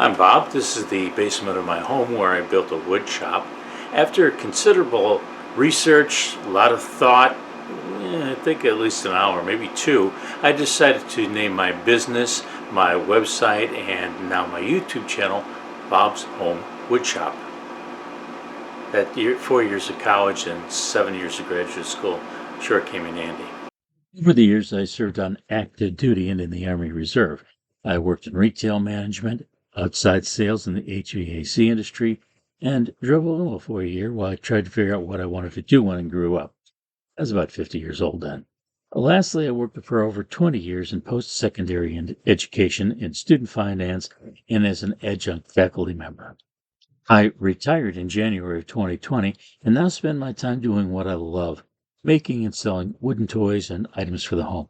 I'm Bob. This is the basement of my home where I built a wood shop. After considerable research, a lot of thought, I think at least an hour, maybe two, I decided to name my business, my website, and now my YouTube channel, Bob's Home Woodshop. That 4 years of college and 7 years of graduate school sure came in handy. Over the years, I served on active duty and in the Army Reserve. I worked in retail management, outside sales in the HVAC industry, and drove a limo for a year while I tried to figure out what I wanted to do when I grew up. I was about 50 years old then. Lastly, I worked for over 20 years in post-secondary education in student finance and as an adjunct faculty member. I retired in January of 2020 and now spend my time doing what I love, making and selling wooden toys and items for the home.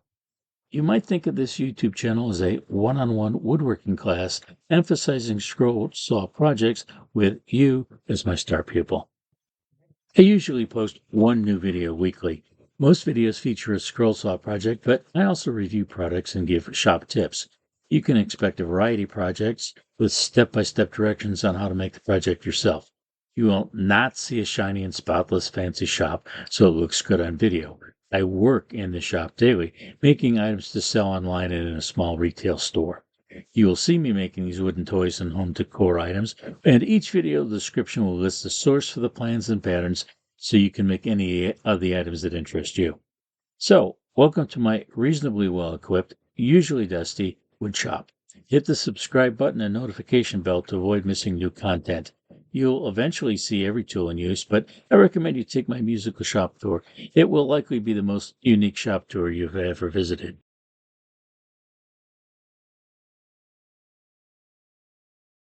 You might think of this YouTube channel as a one-on-one woodworking class emphasizing scroll saw projects with you as my star pupil. I usually post one new video weekly. Most videos feature a scroll saw project, but I also review products and give shop tips. You can expect a variety of projects with step-by-step directions on how to make the project yourself. You will not see a shiny and spotless fancy shop so it looks good on video. I work in the shop daily, making items to sell online and in a small retail store. You will see me making these wooden toys and home decor items, and each video description will list the source for the plans and patterns so you can make any of the items that interest you. So, welcome to my reasonably well-equipped, usually dusty, wood shop. Hit the subscribe button and notification bell to avoid missing new content. You'll eventually see every tool in use, but I recommend you take my musical shop tour. It will likely be the most unique shop tour you've ever visited.